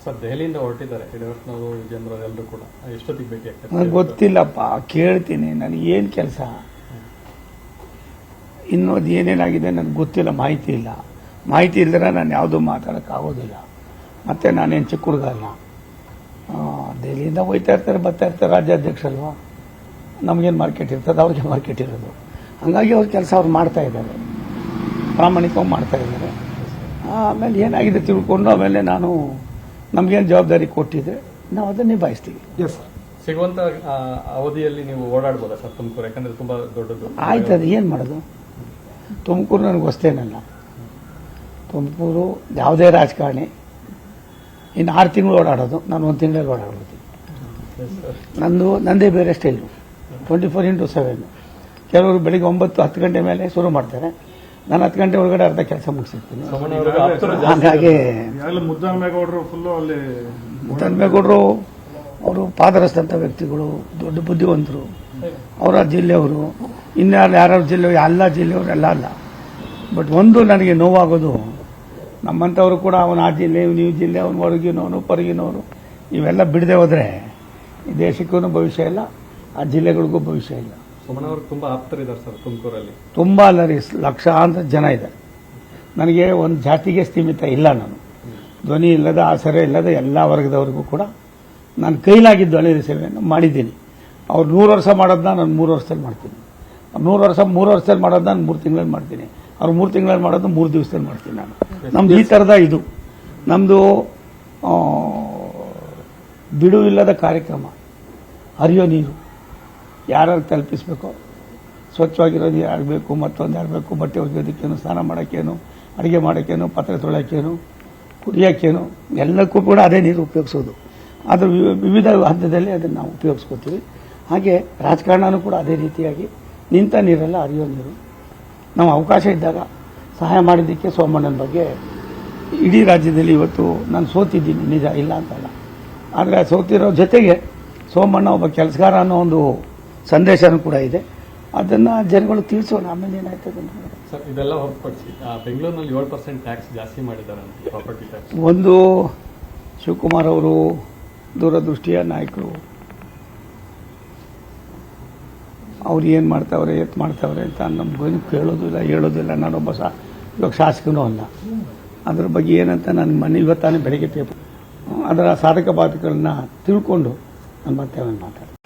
Sir ದೆಹಲಿಯಿಂದ ಹೊರಟಿದ್ದಾರೆ ಯಡಿಯೂರಪ್ಪನವರು ವಿಜೇಂದ್ರ ಎಲ್ಲರೂ ಕೂಡ ಎಷ್ಟೊತ್ತಿಗೆ ಭೇಟಿ ಆಗ್ತಾರೆ? ನನಗೆ ಗೊತ್ತಿಲ್ಲಪ್ಪ, ಕೇಳ್ತೀನಿ. ನನಗೆ ಏನು ಕೆಲಸ, ಇನ್ನೊಂದು ಏನೇನಾಗಿದೆ ನನಗೆ ಗೊತ್ತಿಲ್ಲ, ಮಾಹಿತಿ ಇಲ್ಲ. ಮಾಹಿತಿ ಇಲ್ಲದ್ರೆ ನಾನು ಯಾವುದೂ ಮಾತಾಡೋಕ್ಕಾಗೋದಿಲ್ಲ. ಮತ್ತೆ ನಾನೇನು ಚಿಕ್ಕ ಹುಡುಗ ಅಲ್ಲ. ದೆಹಲಿಯಿಂದ ಹೋಯ್ತಾ ಇರ್ತಾರೆ, ಬರ್ತಾ ಇರ್ತಾರೆ. ರಾಜ್ಯಾಧ್ಯಕ್ಷಲ್ವಾ, ನಮಗೇನು ಮಾರ್ಕೆಟ್ ಇರ್ತದೆ, ಅವ್ರಿಗೆ ಮಾರ್ಕೆಟ್ ಇರೋದು. ಹಾಗಾಗಿ ಅವ್ರ ಕೆಲಸ ಅವ್ರು ಮಾಡ್ತಾ ಇದ್ದಾರೆ, ಪ್ರಾಮಾಣಿಕವಾಗಿ ಮಾಡ್ತಾ ಇದ್ದಾರೆ. ಆಮೇಲೆ ಏನಾಗಿದೆ ತಿಳ್ಕೊಂಡು ಆಮೇಲೆ ನಾನು ನಮಗೇನು ಜವಾಬ್ದಾರಿ ಕೊಟ್ಟಿದ್ರೆ ನಾವು ಅದನ್ನು ನಿಭಾಯಿಸ್ತೀವಿ. ಸಿಗುವಂತ ಅವಧಿಯಲ್ಲಿ ನೀವು ಓಡಾಡ್ಬೋದಾ ಸರ್ ತುಮಕೂರು? ಯಾಕಂದ್ರೆ ತುಂಬಾ ದೊಡ್ಡದು. ಆಯ್ತು, ಅದು ಏನು ಮಾಡೋದು. ತುಮಕೂರು ನನಗೆ ಹೊಸ್ತೇನಲ್ಲ. ತುಮಕೂರು ಯಾವುದೇ ರಾಜಕಾರಣಿ ಇನ್ನು 6 ತಿಂಗಳು ಓಡಾಡೋದು, ನಾನು 1 ತಿಂಗಳಲ್ಲಿ ಓಡಾಡ್ಬೋದು. ನಂದೇ ಬೇರೆ ಸ್ಟೈಲು, 24x7. ಕೆಲವರು ಬೆಳಿಗ್ಗೆ 9-10 ಗಂಟೆ ಮೇಲೆ ಶುರು ಮಾಡ್ತಾರೆ, ನಾನು 10 ಗಂಟೆ ಒಳಗಡೆ ಅರ್ಧ ಕೆಲಸ ಮುಗಿಸಿರ್ತೀನಿ. ಹಾಗಾಗಿ ಮುದ್ದನ್ಮೇಗೌಡರು ಅವರು ಪಾದರಸ್ತಂಥ ವ್ಯಕ್ತಿಗಳು, ದೊಡ್ಡ ಬುದ್ಧಿವಂತರು. ಅವರ ಜಿಲ್ಲೆಯವರು, ಯಾರ್ಯಾರ ಜಿಲ್ಲೆ, ಎಲ್ಲ ಜಿಲ್ಲೆಯವರು ಎಲ್ಲ ಅಲ್ಲ. ಬಟ್ ಒಂದು ನನಗೆ ನೋವಾಗೋದು, ನಮ್ಮಂಥವ್ರು ಕೂಡ ಅವನು ಆ ಜಿಲ್ಲೆ, ನೀವು ಜಿಲ್ಲೆ, ಅವನು ಹೊರಗಿನವನು ಹೊರಗಿನವರು, ಇವೆಲ್ಲ ಬಿಡದೆ ಹೋದರೆ ಈ ದೇಶಕ್ಕೂ ಭವಿಷ್ಯ ಇಲ್ಲ, ಆ ಜಿಲ್ಲೆಗಳಿಗೂ ಭವಿಷ್ಯ ಇಲ್ಲ. ಸುಮನ್ ಅವರು ತುಂಬಾ ಆಪ್ತರಿದ್ದಾರೆ ಸರ್ ತುಮಕೂರಲ್ಲಿ. ತುಂಬಾ ಅಲ್ಲ ರೀ, ಲಕ್ಷಾಂತರ ಜನ ಇದ್ದಾರೆ. ನನಗೆ ಒಂದು ಜಾತಿಗೆ ಸೀಮಿತ ಇಲ್ಲ. ನಾನು ಧ್ವನಿ ಇಲ್ಲದ, ಆಸರೆ ಇಲ್ಲದ ಎಲ್ಲ ವರ್ಗದವರಿಗೂ ಕೂಡ ನಾನು ಕೈಲಾಗಿದ್ದು ಒಳ್ಳೆಯ ಸೇವೆಯನ್ನು ಮಾಡಿದ್ದೀನಿ. ಅವ್ರು 100 ವರ್ಷ ಮಾಡೋದನ್ನ ನಾನು 3 ವರ್ಷದಲ್ಲಿ ಮಾಡ್ತೀನಿ. 3 ವರ್ಷದಲ್ಲಿ ಮಾಡೋದನ್ನ ನಾನು 3 ತಿಂಗಳಲ್ಲಿ ಮಾಡ್ತೀನಿ. ಅವ್ರು 3 ತಿಂಗಳಲ್ಲಿ ಮಾಡೋದು 3 ದಿವಸದಲ್ಲಿ ಮಾಡ್ತೀನಿ. ನಾನು ನಮ್ದು ಈ ಥರದ ಇದು ನಮ್ಮದು ಬಿಡುವಿಲ್ಲದ ಕಾರ್ಯಕ್ರಮ. ಹರಿಯೋ ನೀರು ಯಾರು ತಲುಪಿಸ್ಬೇಕು, ಸ್ವಚ್ಛವಾಗಿರೋದು ಆಗಬೇಕು, ಮತ್ತೊಂದು ಆಗಬೇಕು, ಬಟ್ಟೆ ಒಗೆಯೋದಕ್ಕೇನು, ಸ್ನಾನ ಮಾಡೋಕ್ಕೇನು, ಅಡುಗೆ ಮಾಡೋಕ್ಕೇನು, ಪಾತ್ರೆ ತೊಳೆಯೋಕ್ಕೇನು, ಕುಡಿಯೋಕ್ಕೇನು, ಎಲ್ಲಕ್ಕೂ ಕೂಡ ಅದೇ ನೀರು ಉಪಯೋಗಿಸೋದು. ಅದರ ವಿವಿಧ ಹಂತದಲ್ಲಿ ಅದನ್ನು ನಾವು ಉಪಯೋಗಿಸ್ಕೋತೀವಿ. ಹಾಗೆ ರಾಜಕಾರಣನೂ ಕೂಡ ಅದೇ ರೀತಿಯಾಗಿ ನಿಂತ ನೀರೆಲ್ಲ ಹರಿಯೋ ನೀರು. ನಾವು ಅವಕಾಶ ಇದ್ದಾಗ ಸಹಾಯ ಮಾಡಿದ್ದಕ್ಕೆ ಸೋಮಣ್ಣನ ಬಗ್ಗೆ ಇಡೀ ರಾಜ್ಯದಲ್ಲಿ ಇವತ್ತು ನಾನು ಸೋತಿದ್ದೀನಿ, ನಿಜ, ಇಲ್ಲ ಅಂತಲ್ಲ. ಆದರೆ ಸೋತಿರೋ ಜೊತೆಗೆ ಸೋಮಣ್ಣ ಒಬ್ಬ ಕೆಲಸಗಾರ ಅನ್ನೋ ಒಂದು ಸಂದೇಶನೂ ಕೂಡ ಇದೆ. ಅದನ್ನು ಜನಗಳು ತಿಳಿಸೋಣ, ಆಮೇಲೆ ಏನಾಯ್ತದೆ ಸರ್. ಇದೆಲ್ಲ ಹೊರತುಪಡಿಸಿ ಬೆಂಗಳೂರಿನಲ್ಲಿ 7% ಟ್ಯಾಕ್ಸ್ ಜಾಸ್ತಿ ಮಾಡಿದ್ದಾರೆ, ಪ್ರಾಪರ್ಟಿ ಟ್ಯಾಕ್ಸ್. ಒಂದು ಶಿವಕುಮಾರ್ ಅವರು ದೂರದೃಷ್ಟಿಯ ನಾಯಕರು, ಅವ್ರು ಏನು ಮಾಡ್ತಾವ್ರೆ, ಎತ್ ಮಾಡ್ತಾವ್ರೆ ಅಂತ ನಮ್ಗೇನು ಕೇಳೋದಿಲ್ಲ, ಹೇಳೋದಿಲ್ಲ. ನಾನೊಬ್ಬ ಇವಾಗ ಶಾಸಕನೂ ಅಲ್ಲ. ಅದ್ರ ಬಗ್ಗೆ ಏನಂತ ನಾನು ಇವತ್ತಾನೆ ಬೆಳಗ್ಗೆ ಪೇಪರ್ ಅದರ ಸಾಧಕ ಬಾಧಕಗಳನ್ನ ತಿಳ್ಕೊಂಡು ನಾನು ಮತ್ತೆ ಮಾತಾಡ್ತೀನಿ.